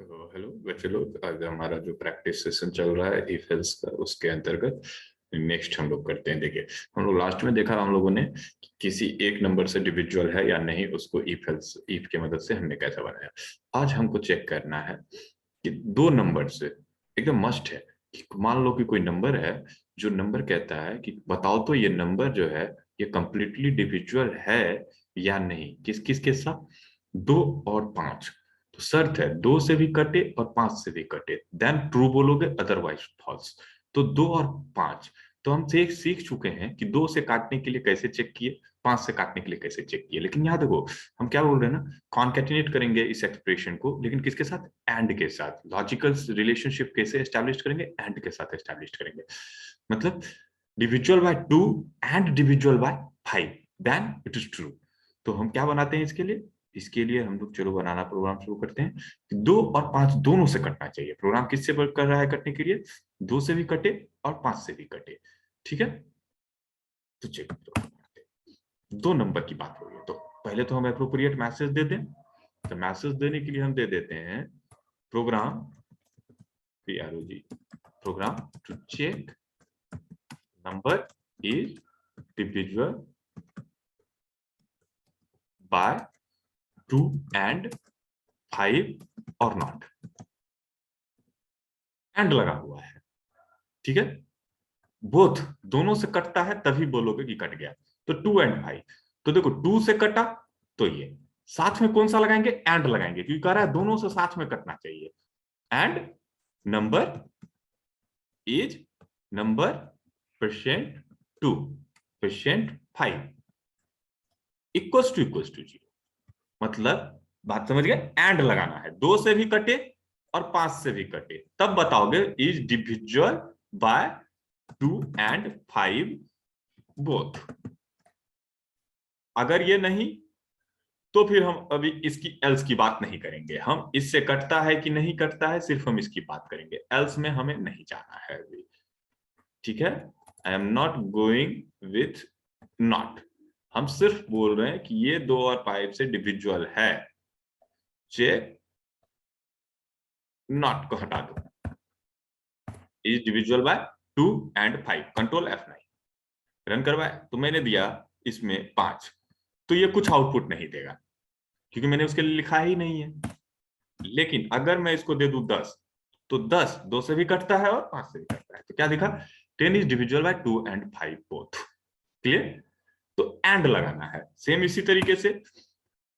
तो हेलो बच्चे लोग, आज हमारा जो प्रैक्टिस सेशन चल रहा है इफ एल्स का, उसके अंतर्गत नेक्स्ट हम लोग करते हैं। देखिए, हम लोग लास्ट में देखा हम लोगों ने कि किसी एक नंबर से डिविजुअल है या नहीं, उसको इफ एल्स इफ की मदद से हमने कैसा बनाया। आज हमको चेक करना है कि दो नंबर से एकदम मस्ट है कि मान लो कि कोई नंबर है, जो नंबर कहता है कि बताओ तो ये नंबर जो है ये कंप्लीटली डिविजुअल है या नहीं। किस किस के साथ? 2 और 5। तो शर्त है 2 से भी कटे और 5 से भी कटे, देन ट्रू बोलोगे, अदरवाइज फॉल्स। तो 2 और 5। तो हम सीख चुके हैं कि 2 से काटने के लिए कैसे चेक किए, 5 से काटने के लिए कैसे चेक किए। लेकिन यहाँ देखो, हम क्या बोल रहे हैं ना, कॉन्केटिनेट करेंगे इस एक्सप्रेशन को, लेकिन किसके साथ? एंड के साथ। लॉजिकल रिलेशनशिप कैसे एस्टैब्लिश करेंगे? एंड के साथ एस्टैब्लिश करेंगे। मतलब divisible by 2 and divisible by 5, then it is true. तो हम क्या बनाते हैं इसके लिए? इसके लिए हम लोग चलो बनाना प्रोग्राम शुरू करते हैं। 2 और 5 दोनों से कटना चाहिए। प्रोग्राम किससे वर्क कर रहा है कटने के लिए? 2 से भी कटे और 5 से भी कटे। ठीक है, तो चलिए दो नंबर की बात हो रही है, तो पहले तो हम एप्रोप्रिएट मैसेज दे दें। तो मैसेज देने के लिए हम दे देते हैं program PROG, program to check number is divisible by 2 and 5 और नॉट। एंड लगा हुआ है, ठीक है। बोथ दोनों से कटता है तभी बोलोगे कि कट गया। तो 2 and 5, तो देखो 2 से कटा तो ये साथ में कौन सा लगाएंगे? एंड लगाएंगे, क्योंकि कह रहा है दोनों से साथ में कटना चाहिए। And number is number percent 2 percent 5 equals to 0। मतलब बात समझ गए? एंड लगाना है, 2 से भी कटे और 5 से भी कटे, तब बताओगे is divisible by 2 and 5 both. अगर ये नहीं तो फिर हम अभी इसकी एल्स की बात नहीं करेंगे। हम इससे कटता है कि नहीं कटता है, सिर्फ हम इसकी बात करेंगे। एल्स में हमें नहीं जाना है अभी, ठीक है। I am not going with not. हम सिर्फ बोल रहे हैं कि ये 2 और 5 से डिविजुअल है। चेक नॉट को हटा दो, is divisible by 2 and 5। Control F9 run करवाए तो मैंने दिया इसमें 5, तो ये कुछ आउटपुट नहीं देगा क्योंकि मैंने उसके लिए लिखा ही नहीं है। लेकिन अगर मैं इसको दे दूं 10, तो 10 2 से भी कटता है और 5 से भी कटता है। तो क्या दिखा? 10 is divisible by 2 and 5 both. Clear? तो एंड लगाना है। सेम इसी तरीके से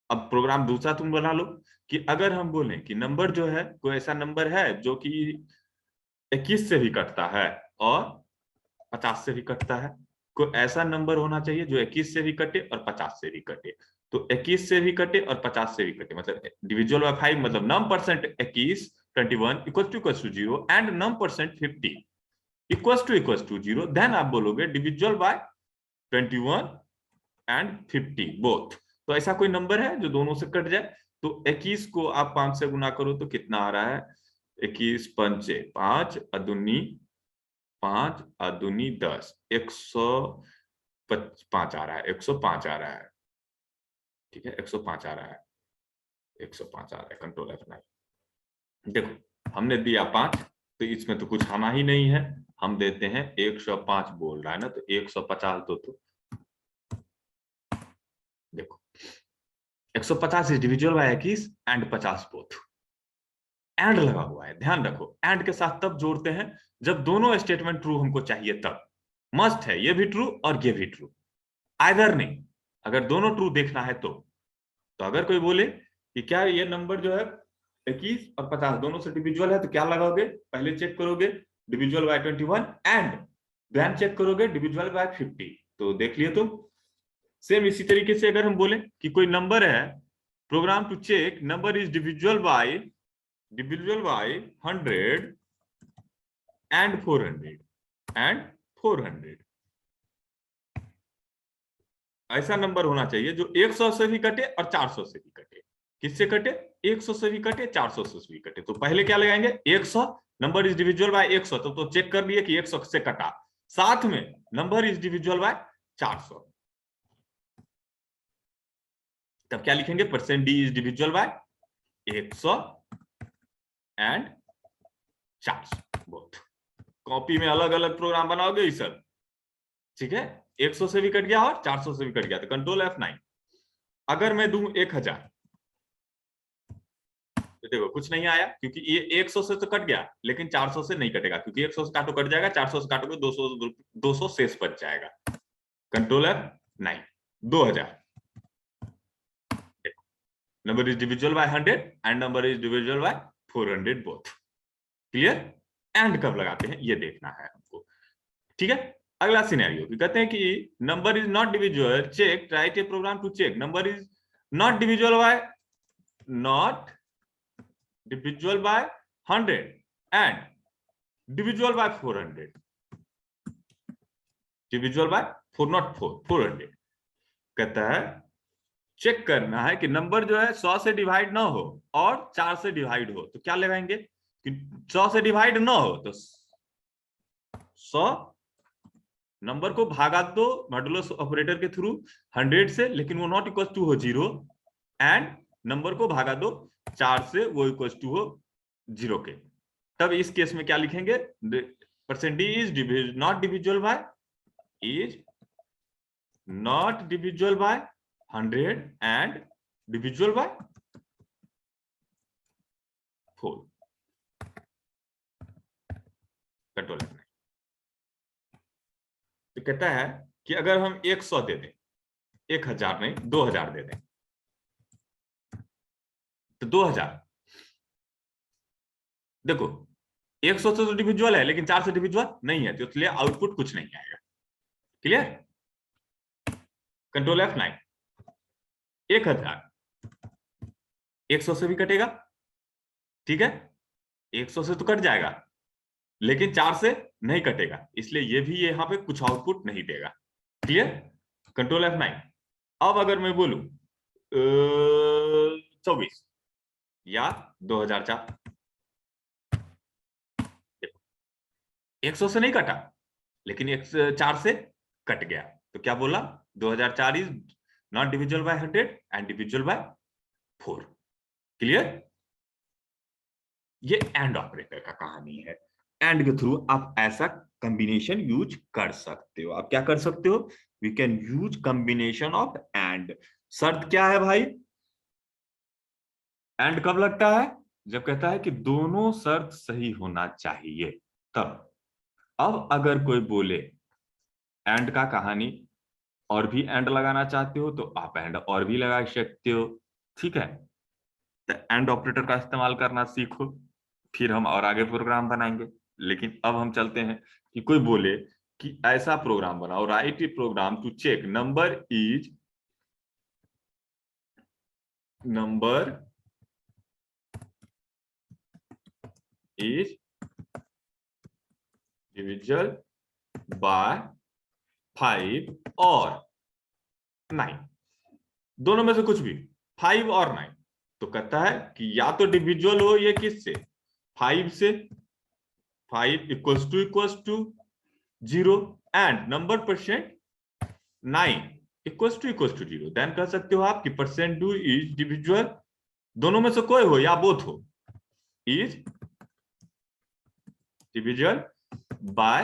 अब प्रोग्राम दूसरा तुम बना लो कि अगर हम बोलें कि नंबर जो है, कोई ऐसा नंबर है जो कि 21 से भी कटता है और 50 से भी कटता है। कोई ऐसा नंबर होना चाहिए जो 21 से भी कटे और 50 से भी कटे। तो 21 से भी कटे और 50 से भी कटे, मतलब डिविजुअल बाय 5, मतलब num percent 21 21 equals to 0 and num percent 50 equals to 0। Then आप बोलोगे डिविजुअल बाय 21 एंड 50 बोथ। तो ऐसा कोई नंबर है जो दोनों से कट जाए? तो 21 को आप 5 से गुना करो तो कितना आ रहा है? 21 पंचे 5 अदुनी 5 अदुनी 10, 105 आ रहा है, 105 आ रहा है। ठीक है, 105 आ रहा है, 105 आ रहा है। Control F9। देखो हमने दिया 5, तो इसमें तो कुछ आना ही नहीं है। हम देते हैं 105 बोल रहा है ना, तो 150 दो। तो देखो 150 is divisible by 21 and 50 both. And लगा हुआ है, ध्यान रखो। एंड के साथ तब जोड़ते हैं जब दोनों स्टेटमेंट ट्रू हमको चाहिए, तब मस्ट है ये भी ट्रू और ये भी ट्रू। आइदर नहीं, अगर दोनों ट्रू देखना है तो अगर कोई बोले कि क्या ये नंबर जो है 21 और 50 दोनों से डिविजुअल है, तो क्या लगाओगे? पहले चेक करोगे डिविजुअल बाय 21 एंड देन चेक करोगे डिविजुअल बाय 50। तो देख लिए तुम। सेम इसी तरीके से अगर हम बोले कि कोई नंबर है, program to check number is divisible by 100 and 400 ऐसा नंबर होना चाहिए जो 100 से भी कटे और 400 से भी कटे। किससे कटे? 100 से भी कटे, 400 से भी कटे। तो पहले क्या लगाएंगे? 100, नंबर इज डिविजुअल बाय 100, तो चेक कर लिए कि 100 से कटा। साथ में नंबर इज डिविजुअल बाय 400, तब क्या लिखेंगे? Percent d is divisible by 100 and 400 both. Copy में अलग अलग प्रोग्राम बनाओगे ये सब, ठीक है। 100 से भी कट गया और 400 से भी कट गया, तो कंट्रोल F9। अगर मैं दूं 1000, तो देखो कुछ नहीं आया, क्योंकि ये 100 से तो कट गया, लेकिन 400 से नहीं कटेगा, क्योंकि 100 से काटो कट जाएगा, 400 से काटोगे 200 शेष बच जाएगा। Control F9। 2000, number is divisible by 100 and number is divisible by 400 both. Clear. And कब लगाते हैं ये देखना है हमको, ठीक है। अगला सिनेरियो कहते हैं कि number is not divisible, check, write a program to check number is not divisible by 100 and divisible by 400, divisible by 400। कहता है चेक करना है कि नंबर जो है 100 से डिवाइड ना हो और 4 से डिवाइड हो, तो क्या लगाएंगे कि 100 से डिवाइड ना हो तो 100 नंबर को भागा दो मॉडुलस ऑपरेटर के थ्रू 100 से, लेकिन वो नॉट इक्वल टू हो 0, एंड नंबर को भागा दो 4 से, वो इक्वल टू हो 0 के। तब इस केस में क्या लिखेंगे, percentage is not divisible bye, is not divisible by 100 and divisible bye 4। Control F9। तो कहता है कि अगर हम 100 दे दें, 1000 नहीं 2000 दे दें, तो 2000 देखो 100 से तो डिविजिबल है, लेकिन 4 से डिविजिबल नहीं है, तो इसलिए आउटपुट कुछ नहीं आएगा। क्लियर। Control F9। 1000 100 से भी कटेगा, ठीक है, 100 से तो कट जाएगा, लेकिन 4 से नहीं कटेगा, इसलिए ये भी यहां पे कुछ आउटपुट नहीं देगा। क्लियर। Control F9। अब अगर मैं बोलूं 24 या 2004, 100 से नहीं कटा, लेकिन 4 से कट गया, तो क्या बोला, 2004 is not divisible by 100 and divisible bye 4। Clear. ये एंड ऑपरेटर का कहानी है। एंड के थ्रू आप ऐसा कॉम्बिनेशन यूज कर सकते हो। आप क्या कर सकते हो, we can use combination of and. शर्त क्या है भाई, एंड कब लगता है, जब कहता है कि दोनों शर्त सही होना चाहिए, तब। अब अगर कोई बोले एंड का कहानी और भी एंड लगाना चाहते हो, तो आप एंड और भी लगा सकते हो, ठीक है। तो एंड ऑपरेटर का इस्तेमाल करना सीखो, फिर हम और आगे प्रोग्राम बनाएंगे। लेकिन अब हम चलते हैं कि कोई बोले कि ऐसा प्रोग्राम बनाओ, write a program to check number is divisible by 5 और 9, दोनों में से कुछ भी, 5 और 9। तो कहता है कि या तो डिविजिबल हो ये किससे, 5 से, 5 equals to 0 and number percent 9 equals to 0, then कह सकते हो आप कि परसेंट डू इज डिविजिबल, दोनों में से कोई हो या बोथ हो, इज डिविजिबल बाय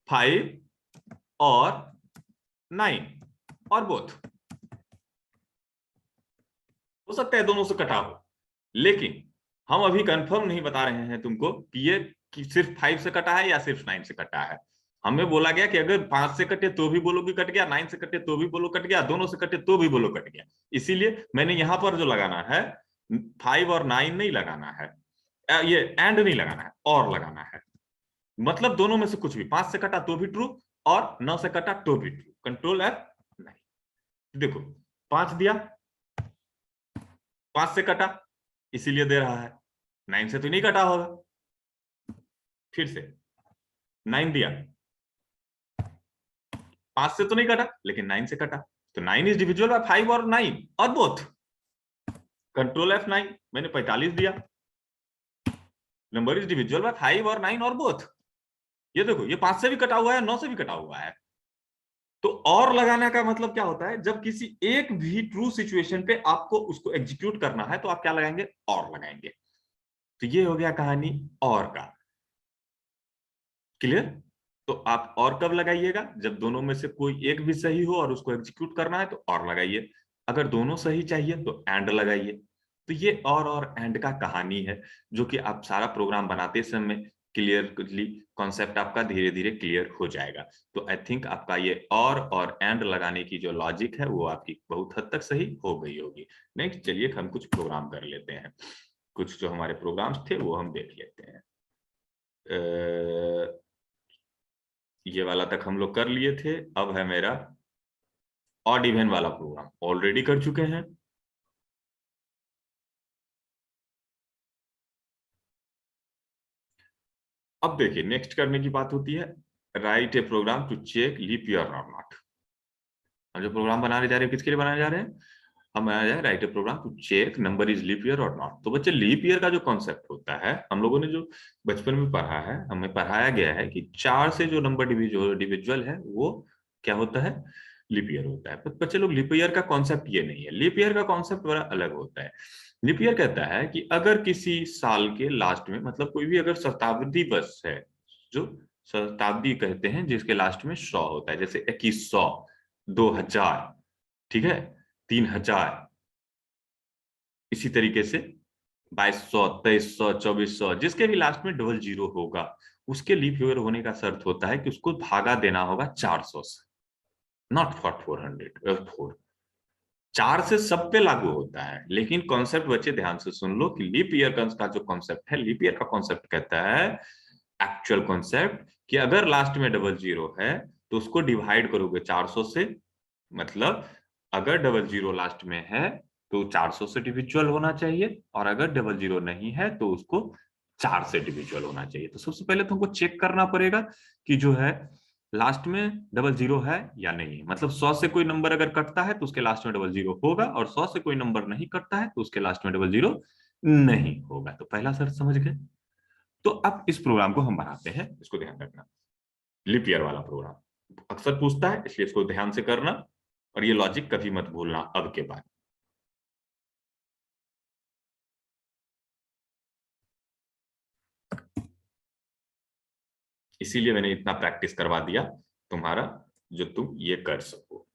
5 और 9 और बोथ। हो सकता है दोनों से कटा हो, लेकिन हम अभी कंफर्म नहीं बता रहे हैं तुमको कि ये कि सिर्फ 5 से कटा है या सिर्फ 9 से कटा है। हमें बोला गया कि अगर 5 से कटे तो भी बोलो कि कट गया, 9 से कटे तो भी बोलो कट गया, दोनों से कटे तो भी बोलो कट गया। इसीलिए मैंने यहां पर जो लगाना है 5 और 9 नहीं लगाना है, ये एंड नहीं लगाना है, और लगाना है। मतलब दोनों में से कुछ भी, 5 से कटा तो भी ट्रू और 9 से कटा तो भी ट्रू। Control F9। देखो 5 दिया, 5 से कटा इसीलिए दे रहा है, 9 से तो नहीं कटा होगा। फिर से 9 दिया, 5 से तो नहीं कटा लेकिन 9 से कटा, तो 9 इज डिविजिबल बाय 5 और 9 और बोथ। Control F9। मैंने 45 दिया, नंबर इज डिविजिबल बाय 5 और 9 और बोथ। ये देखो ये 5 से भी कटा हुआ है, 9 से भी कटा हुआ है। तो और लगाने का मतलब क्या होता है, जब किसी एक भी ट्रू सिचुएशन पे आपको उसको एग्जीक्यूट करना है तो आप क्या लगाएंगे, और लगाएंगे। तो ये हो गया कहानी और का। क्लियर? तो आप और कब लगाइएगा? जब दोनों में से कोई एक भी सही हो और उसको एग्जीक्यूट करना है तो और लगाइए। अगर दोनों सही चाहिए तो एंड लगाइए। तो ये और एंड का कहानी है, जो कि आप सारा प्रोग्राम बनाते समय क्लियरली कॉन्सेप्ट आपका धीरे धीरे क्लियर हो जाएगा। तो आई थिंक आपका ये और एंड लगाने की जो लॉजिक है वो आपकी बहुत हद तक सही हो गई होगी। नेक्स्ट चलिए हम कुछ प्रोग्राम कर लेते हैं। कुछ जो हमारे प्रोग्राम्स थे वो हम देख लेते हैं। ये वाला तक हम लोग कर लिए थे। अब है मेरा ऑड इवन वाला प्रोग्राम, ऑलरेडी कर चुके हैं। अब देखिए नेक्स्ट करने की बात होती है, write a program to check leap year और नॉट। हम जो प्रोग्राम बनाने जा रहे हैं किसके लिए बनाने जा रहे हैं? हम बनाने जा रहे हैं write a program to check number is leap year और नॉट। तो बच्चे लीप ईयर का जो कॉन्सेप्ट होता है, हम लोगों ने जो बचपन में पढ़ा है, हमें पढ़ाया गया है कि 4 से जो नंबर डिविजुअल है वो क्या होता है? लीप ईयर होता है। पर बच्चे लोग, लीप ईयर का कॉन्सेप्ट ये नहीं है। लीप ईयर का कॉन्सेप्ट बड़ा अलग होता है। लीप ईयर कहता है कि अगर किसी साल के लास्ट में, मतलब कोई भी अगर शताब्दी वर्ष है, जो शताब्दी कहते हैं जिसके लास्ट में 100 होता है, जैसे 2100, 2000, ठीक है, 3000, इसी तरीके से 2200, 2300, 2400, जिसके भी लास्ट में डबल जीरो होगा उसके लीप ईयर होने का शर्त होता है कि उसको भागा देना होगा 400 से, नॉट फॉर 400 4। 4 से सब पे लागू होता है, लेकिन कॉन्सेप्ट बच्चे ध्यान से सुन लो कि लीप ईयर का जो कॉन्सेप्ट है, लीप ईयर का कॉन्सेप्ट कहता है, एक्चुअल कॉन्सेप्ट, कि अगर लास्ट में डबल जीरो है तो उसको डिवाइड करोगे 400 से। मतलब अगर डबल जीरो लास्ट में है तो 400 से डिविजुअल होना चाहिए, और अगर डबल जीरो नहीं है तो उसको 4 से डिविजुअल होना चाहिए। तो सबसे पहले तो हमको चेक करना पड़ेगा कि जो है लास्ट में डबल जीरो है या नहीं है। मतलब 100 से कोई नंबर अगर कटता है तो उसके लास्ट में डबल जीरो होगा, और 100 से कोई नंबर नहीं कटता है तो उसके लास्ट में डबल जीरो नहीं होगा। तो पहला शर्त समझ गए। तो अब इस प्रोग्राम को हम बनाते हैं, इसको ध्यान रखना, लिप ईयर वाला प्रोग्राम अक्सर पूछता है, इसलिए इसको ध्यान से करना, और ये लॉजिक कभी मत भूलना अब के बाद। इसीलिए मैंने इतना प्रैक्टिस करवा दिया तुम्हारा, जो तुम ये कर सको।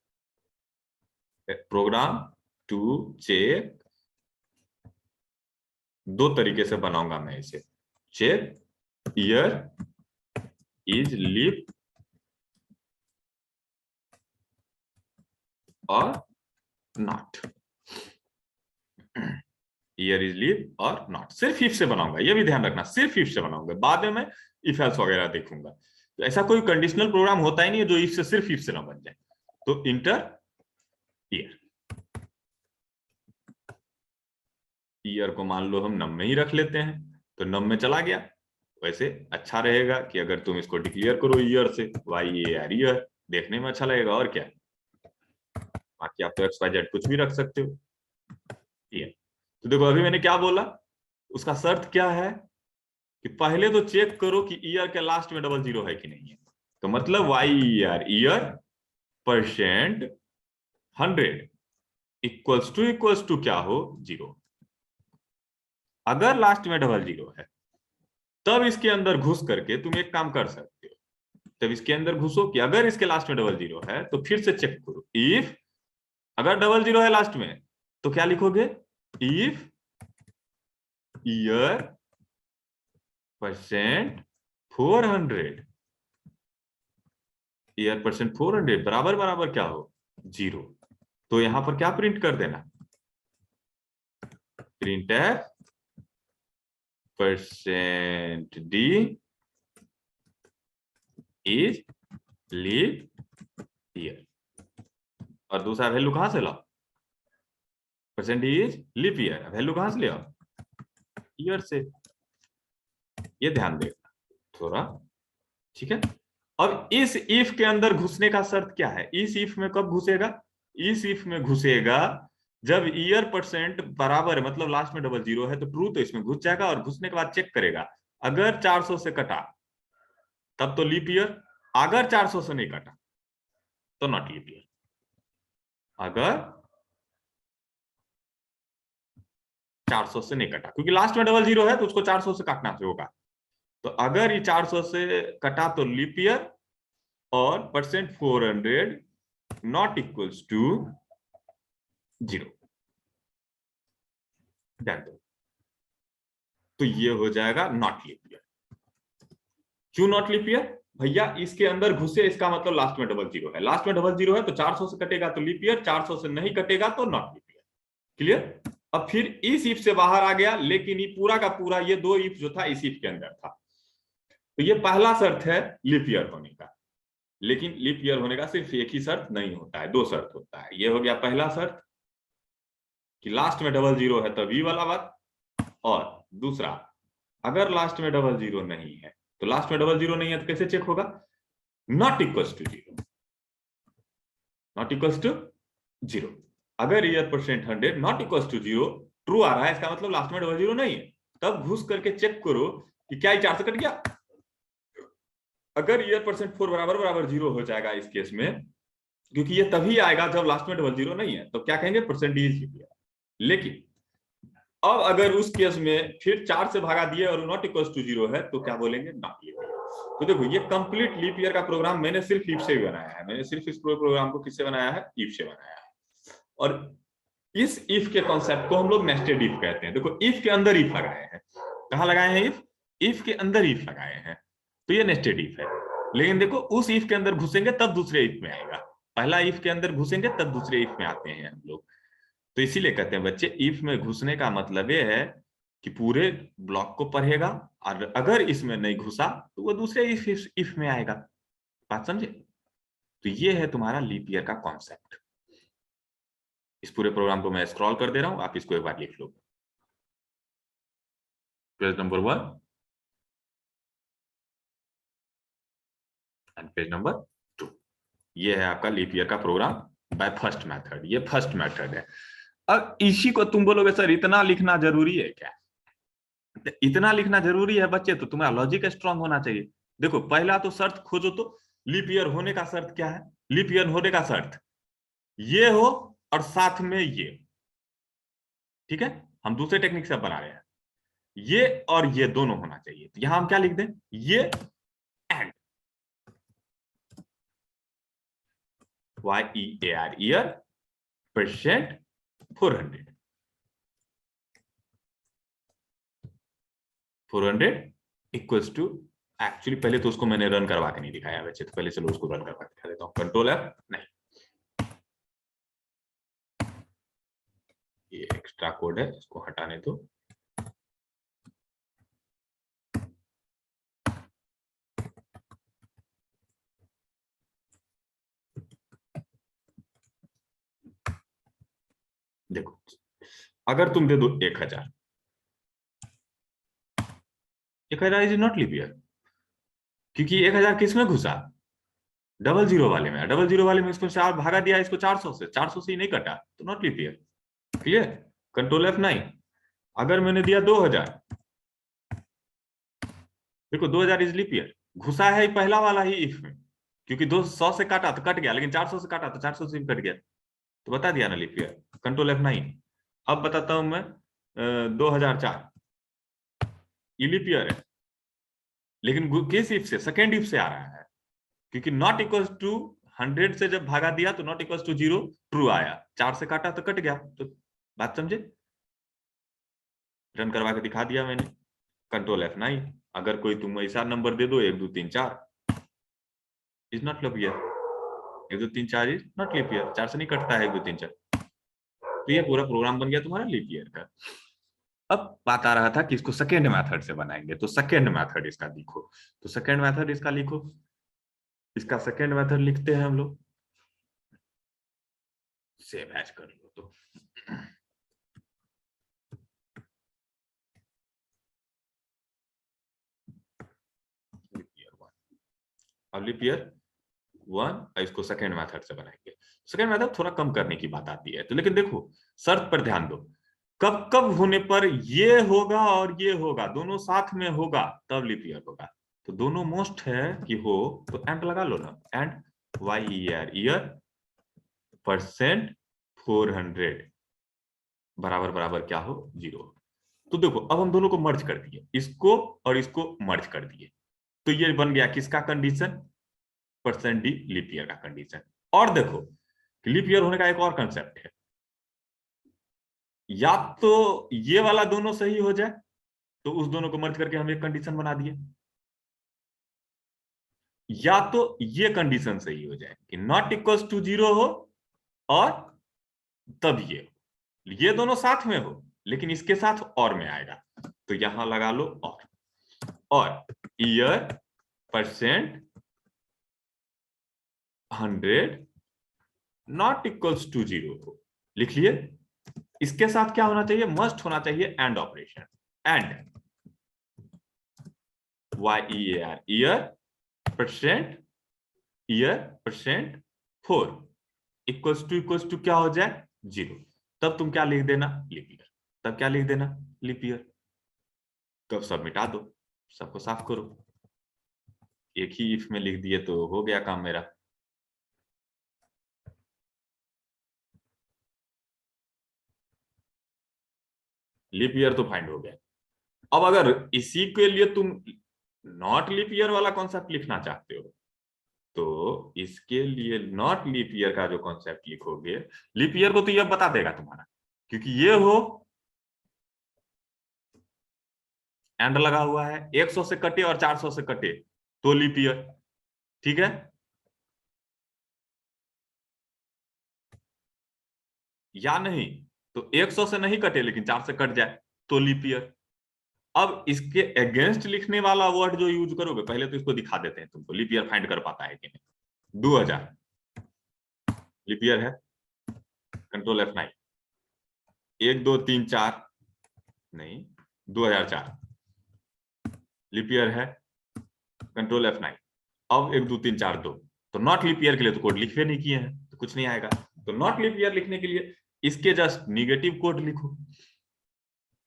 प्रोग्राम टू चेक, दो तरीके से बनाऊंगा मैं इसे। चेक ईयर इज लिप और नॉट। ईयर इज लिप और नॉट सिर्फ इफ से बनाऊंगा, ये भी ध्यान रखना, सिर्फ इफ से बनाऊंगा। बाद में मैं इफ एल्स वगैरह देखूंगा। तो ऐसा कोई कंडीशनल प्रोग्राम होता ही नहीं है जो इफ से, सिर्फ इफ से ना बन जाए। तो इंटर ईयर, ईयर को मान लो हम नम में ही रख लेते हैं, तो नम में चला गया। वैसे अच्छा रहेगा कि अगर तुम इसको डिक्लेयर करो ईयर से, वाई ए आर ईयर, देखने में अच्छा लगेगा और क्या। बाकी आप तो एक्स वाई जेड कुछ भी रख सकते हो। ईयर, तो देखो अभी मैंने क्या बोला, उसका शर्त क्या है कि पहले तो चेक करो कि ईयर के लास्ट में डबल जीरो है कि नहीं है। तो मतलब Y year, year percent 100 equals to क्या हो, जीरो। अगर लास्ट में डबल जीरो है तब इसके अंदर घुस करके तुम एक काम कर सकते हो। तब इसके अंदर घुसो कि अगर इसके लास्ट में डबल जीरो है तो फिर से चेक करो, इफ अगर डबल जीरो है लास्ट में तो क्या लिखोगे, if year percent 400, year percent 400 बराबर बराबर क्या हो, जीरो। तो यहां पर क्या प्रिंट कर देना, print f percent d is leap year. और दूसरा वैल्यू कहां से लाओ, percent d is leap year, value कहां से ले आओ, ईयर से। ये ध्यान देना थोड़ा, ठीक है। अब इस इफ के अंदर घुसने का शर्त क्या है, इस इफ में कब घुसेगा, इस इफ में घुसेगा जब ईयर परसेंट बराबर है, मतलब लास्ट में डबल जीरो है तो ट्रू, तो इसमें घुस जाएगा और घुसने के बाद चेक करेगा। अगर 400 से कटा तब तो लीप ईयर, अगर 400 से नहीं कटा तो नॉट लीप ईयर। अगर 400 से नहीं कटा, क्योंकि लास्ट में डबल जीरो है तो उसको 400 से काटना होगा। तो अगर ये 400 से कटा तो लीप ईयर और परसेंट 400 नॉट इक्वल्स टू 0। तो ये हो जाएगा नॉट लीप ईयर। क्यों नॉट लीप ईयर? भैया इसके अंदर घुसे, इसका मतलब लास्ट में डबल जीरो है, लास्ट में डबल जीरो है तो 400 से कटेगा तो लीप ईयर, 400 से नहीं कटेगा तो नॉट लीप ईयर। क्लियर? अब फिर इस इफ से बाहर आ गया, लेकिन ये पूरा का पूरा ये दो इफ जो था इस इफ के अंदर था। तो ये पहला शर्त है लीप ईयर होने का, लेकिन लीप ईयर होने का सिर्फ एक ही शर्त नहीं होता है, दो शर्त होता है। ये हो गया पहला शर्त कि लास्ट में डबल जीरो है तभी वाला बात, और दूसरा अगर लास्ट में डबल जीरो नहीं है तो लास्ट में डबल जीरो नहीं है तो कैसे चेक होगा? Not equals to zero, not equals to zero. अगर year percent 100 not equals to zero true आ रहा है, इसका मतलब लास्ट में डबल जीरो नहीं है। तब घुस करके चेक करो कि क्या 4 से कट गया। अगर ईयर परसेंट 4 बराबर बराबर जीरो हो जाएगा इस केस में, क्योंकि ये तभी आएगा जब लास्ट में डबल जीरो नहीं है, तो क्या कहेंगे? Percentage leap year. लेकिन अब अगर उस केस में फिर 4 से भागा दिए और नॉट इक्वल्स टू जीरो है तो क्या बोलेंगे? Not leap year. तो देखो ये कंप्लीट लीप ईयर का प्रोग्राम मैंने सिर्फ इफ से ही बनाया है। मैंने सिर्फ इस प्रोग्राम को किससे बनाया है? इफ से बनाया है। और इस इफ के कॉन्सेप्ट को हम लोग नेस्टेड इफ कहते हैं। देखो इफ के अंदर इफ लगाए हैं। कहां लगाए हैं? इफ के अंदर इफ लगाए हैं, तो ये नेस्टेड इफ है। लेकिन देखो उस इफ के अंदर घुसेंगे तब दूसरे इफ में आएगा, पहला इफ के अंदर घुसेंगे तब दूसरे इफ में आते हैं हम लोग। तो इसीलिए कहते हैं बच्चे इफ में घुसने का मतलब ये है कि पूरे ब्लॉक को पढ़ेगा, और अगर इसमें नहीं घुसा तो वो दूसरे इफ में आएगा। बात समझे? तो ये है तुम्हारा लीप ईयर का कॉन्सेप्ट। इस पूरे प्रोग्राम को मैं स्क्रॉल कर दे रहा हूं, आप इसको एक बार लिख लो। Page number 1 and page number 2। ये है आपका लीप ईयर का प्रोग्राम बाय फर्स्ट मेथड। ये फर्स्ट मेथड है। अब इसी को तुम बोलोगे सर इतना लिखना जरूरी है क्या? इतना लिखना जरूरी है बच्चे, तो तुम्हारा लॉजिक स्ट्रांग होना चाहिए। देखो पहला तो शर्त खोजो, तो लीप ईयर होने का शर्त क्या है? लीप ईयर होने का शर्त ये हो और साथ में ये। ठीक है, हम दूसरे टेक्निक से बना रहे हैं, ये और ये दोनों होना चाहिए। तो यहां हम क्या लिख दें? ये and YEAR year percent 400 equals to, actually पहले तो उसको मैंने रन करवा के नहीं दिखाया बच्चे, तो पहले चलो उसको रन करवा के दिखा देता हूं। कंट्रोल F नहीं, ये एक्स्ट्रा कोड है, इसको हटाने दो। देखो अगर तुम दे दो 1000, 1000 इज नॉट लीप ईयर, क्योंकि 1000 किस में घुसा? डबल जीरो वाले में। डबल जीरो वाले में इसको 4 भागा दिया, इसको 400 से, 400 से ही नहीं कटा, तो not leap year. Clear? Control F9। अगर मैंने दिया 2000, देखो 2000 इज लीप ईयर, घुसा है पहला वाला ही इफ में, क्योंकि 200 से काटा तो कट गया, लेकिन 400 से काटा तो 400 से भी कट गया, तो बता दिया ना लीप ईयर। Control F9। अब बताता हूं मैं 2004 ये लीप ईयर है, लेकिन किस इफ से? सेकेंड इफ से आ रहा है, क्योंकि नॉट इक्वल टू 100 से जब भागा दिया तो नॉट इक्वल टू 0 ट्रू आया, 4 से काटा तो कट गया। तो बात समझे? रन करवा के दिखा दिया मैंने। Control F9। अगर कोई तुम ऐसा नंबर दे दो 1 2 3 4 is not leap year, 1 2 3 4 is not leap year, 4 से नहीं कटता है 1 2 3 4। तो ये पूरा प्रोग्राम बन गया तुम्हारा लीप ईयर का। अब बात आ रहा था कि इसको सेकेंड मेथड से बनाएंगे, तो सेकेंड मेथड इसका लिखो। तो सेकेंड मेथड इसका लिखो, इसका सेकेंड मेथड लिखते हैं हम लोग। सेव एज कर लो। तो लीप ईयर 1 इसको सेकेंड मेथड से बनाएंगे। सेकेंड मेथड थोड़ा कम करने की बात आती है, तो लेकिन देखो शर्त पर ध्यान दो, कब कब होने पर ये होगा और ये होगा, दोनों साथ में होगा तब लीप ईयर होगा। तो दोनों मोस्ट है कि हो, तो एंड लगा लो ना, एंड YEAR ईयर परसेंट 400 बराबर बराबर क्या हो? 0। तो देखो अब हम दोनों को मर्ज कर दिए, इसको और इसको मर्ज कर दिए, तो ये बन गया किसका condition, percent d leap year का कंडीशन। और देखो लीप ईयर होने का एक और कंसेप्ट है, या तो ये वाला दोनों सही हो जाए, तो उस दोनों को मर्ज करके हम एक कंडीशन बना दिए, या तो ये कंडीशन सही हो जाए कि नॉट इक्वल्स टू 0 हो और तब ये दोनों साथ में हो, लेकिन इसके साथ और में आएगा, तो यहां लगा लो और year percent 100 not equals to 0 हो, लिख लिए। इसके साथ क्या होना चाहिए, मस्ट होना चाहिए and operation, and YEAR year percent 4 equals to क्या हो जाए 0, तब तुम क्या लिख देना लीप ईयर, तब क्या लिख देना लीप ईयर, तब सब मिटा दो, सबको साफ करो, एक ही इफ में लिख दिए तो हो गया काम मेरा। लीप ईयर तो फाइंड हो गया। अब अगर इसी के लिए तुम नॉट लीप ईयर वाला कॉन्सेप्ट लिखना चाहते हो, तो इसके लिए नॉट लीप ईयर का जो कॉन्सेप्ट लिखोगे, लीप ईयर को तो ये बता देगा तुम्हारा, क्योंकि ये हो एंड लगा हुआ है, 100 से कटे और 400 से कटे तो लीप ईयर, ठीक है, या नहीं तो 100 से नहीं कटे लेकिन 4 से कट जाए तो लीप ईयर। अब इसके अगेंस्ट लिखने वाला वर्ड जो यूज करोगे, पहले तो इसको दिखा देते हैं तुमको लीप ईयर फाइंड कर पाता है कि नहीं। 2000 लीप ईयर है, कंट्रोल F9, 1 2 3 4 नहीं 2004 लीप ईयर है, कंट्रोल F9, अब 1 2 3 4 2, तो नॉट लीप ईयर के लिए तो कोड लिखे नहीं किए हैं तो कुछ नहीं आएगा, तो नॉट लीप ईयर लिखने के लिए इसके जस्ट निगेटिव कोड लिखो,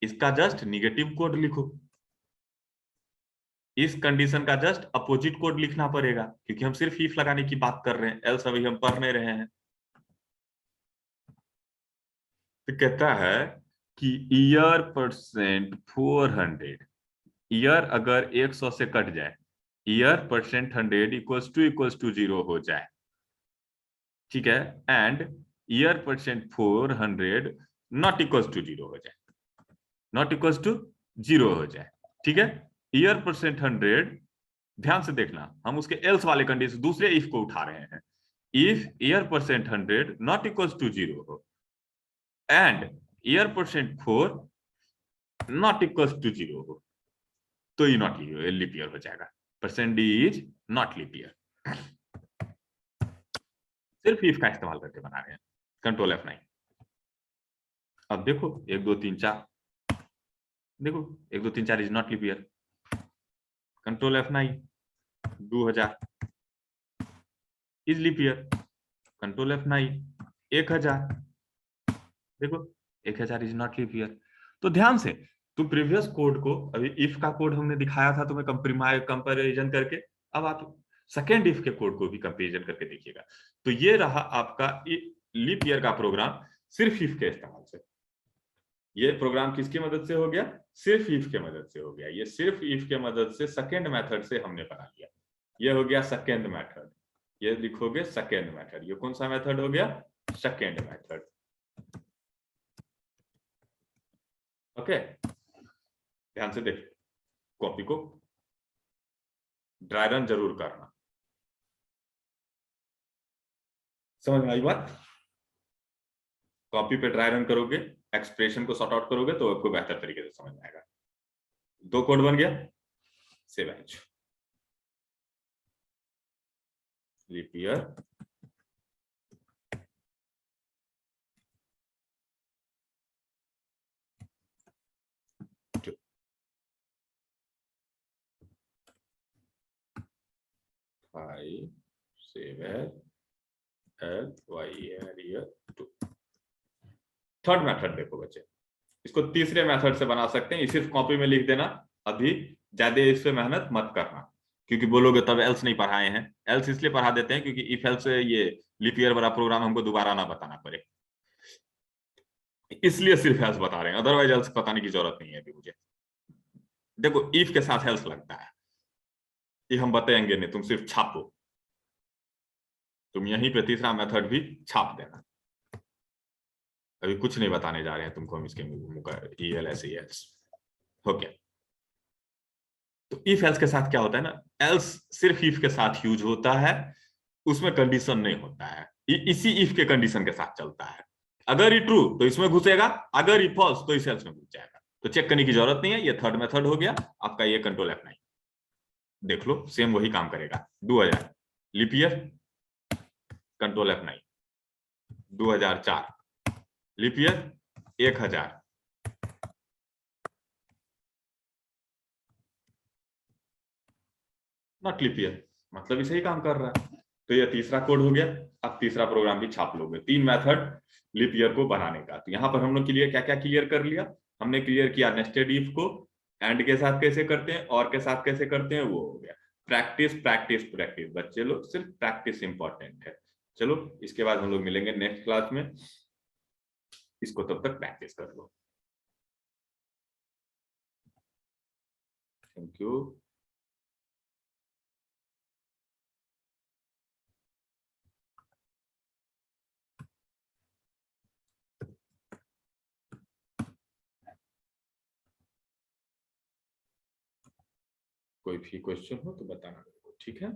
इसका जस्ट निगेटिव कोड लिखो, इस कंडीशन का जस्ट अपोजिट कोड लिखना पड़ेगा, क्योंकि हम सिर्फ इफ लगाने की बात कर रहे हैं, एल्स अभी हम पढ़ नहीं रहे हैं। तो कहता है कि ईयर परसेंट 400, ईयर अगर 100 से कट जाए, ईयर परसेंट 100 इक्वल्स टू 0 हो जाए, ठीक है, and year percent 400 not equals to 0 हो जाए, नॉट इक्वल्स टू 0 हो जाए, ठीक है, ईयर परसेंट 100, ध्यान से देखना हम उसके एल्स वाले कंडीशन दूसरे इफ को उठा रहे हैं, if year percent 100 not equals to 0 हो and year percent 4 not equals to 0 हो, तो ये नॉट लीप ईयर हो जाएगा, percent d is not leap year, सिर्फ इफ का इस्तेमाल करके बना रहे हैं, कंट्रोल F9। अब देखो 1 2 3 4, देखो 1 2 3 4 is not leap year, control F9, 2000 is leap year, control F9, 1000, देखो 1000 इज नॉट लीप ईयर। तो ध्यान से तुम प्रीवियस कोड को, अभी इफ का कोड हमने दिखाया था तुम्हें कंपैरिजन करके, अब आप सेकेंड इफ के कोड को भी कंपैरिजन करके देखिएगा, तो ये रहा आपका लीप ईयर का प्रोग्राम सिर्फ इफ के इस्तेमाल से। ये प्रोग्राम किसकी मदद से हो गया, सिर्फ इफ के मदद से हो गया, ये सिर्फ इफ के मदद से सेकेंड मेथड से हमने बना लिया, ये हो गया सेकेंड मेथड, ये लिखोगे सेकेंड मेथड, ये कौन सा मेथड हो गया, सेकेंड मेथड, ओके। ध्यान से देख, कॉपी को ड्राई रन जरूर करना, समझ में आई बात, कॉपी पे ड्राई रन करोगे, एक्सप्रेशन को सॉर्ट आउट करोगे तो आपको बेहतर तरीके से समझ में आएगा। 2 कोड बन गया, save as, leap year, save as YEAR 2। Third method देखो बच्चे, इसको तीसरे मेथड से बना सकते हैं, ये सिर्फ कॉपी में लिख देना, अभी ज्यादा इस पे मेहनत मत करना, क्योंकि बोलोगे तब एल्स नहीं पढ़ाए हैं, एल्स इसलिए पढ़ा देते हैं क्योंकि इफ एल्स ये लीप ईयर वाला प्रोग्राम हमको दोबारा ना बताना पड़े। इसलिए सिर्फ एल्स बता रहे हैं, अदरवाइज एल्स बताने की जरूरत नहीं है अभी मुझे। देखो इफ के साथ एल्स लगता है, ये हम बताएंगे नहीं, तुम सिर्फ छापो, तुम यहीं पे तीसरा मेथड भी छाप देना। अभी कुछ नहीं बताने जा रहे हैं तुमको हम इसके E L S E else. Okay, तो इफ एल्स के साथ क्या होता है ना, एल्स सिर्फ इफ के साथ यूज होता है, उसमें कंडीशन नहीं होता है, इसी इफ के कंडीशन के साथ चलता है। अगर ये ट्रू तो इसमें घुसेगा, अगर ये फॉल्स तो इस एल्स में घुस जाएगा। तो चेक करने की जरूरत नहीं है, ये थर्ड मेथड हो गया आपका, ये कंट्रोल F9 देख लो, सेम वही काम करेगा। 2000 leap year, control F9, 2004 leap year, 1000 not leap year, मतलब इसे ही काम कर रहा है। तो ये तीसरा कोड हो गया। अब तीसरा प्रोग्राम भी छाप लोगे, 3 मेथड लीप ईयर को बनाने का। तो यहाँ पर हम लोग क्लियर क्या क्या क्लियर कर लिया, हमने क्लियर किया नेस्टेड इफ को एंड के साथ कैसे करते हैं, और के साथ कैसे करते हैं, वो हो गया। प्रैक्टिस प्रैक्टिस प्रैक्टिस, बच्चे लोग सिर्फ प्रैक्टिस इंपॉर्टेंट है। चलो इसके बाद हम लोग मिलेंगे नेक्स्ट क्लास में, इसको तब तक प्रैक्टिस कर लो। Thank you. कोई भी क्वेश्चन हो तो बताना मेरे को, ठीक है।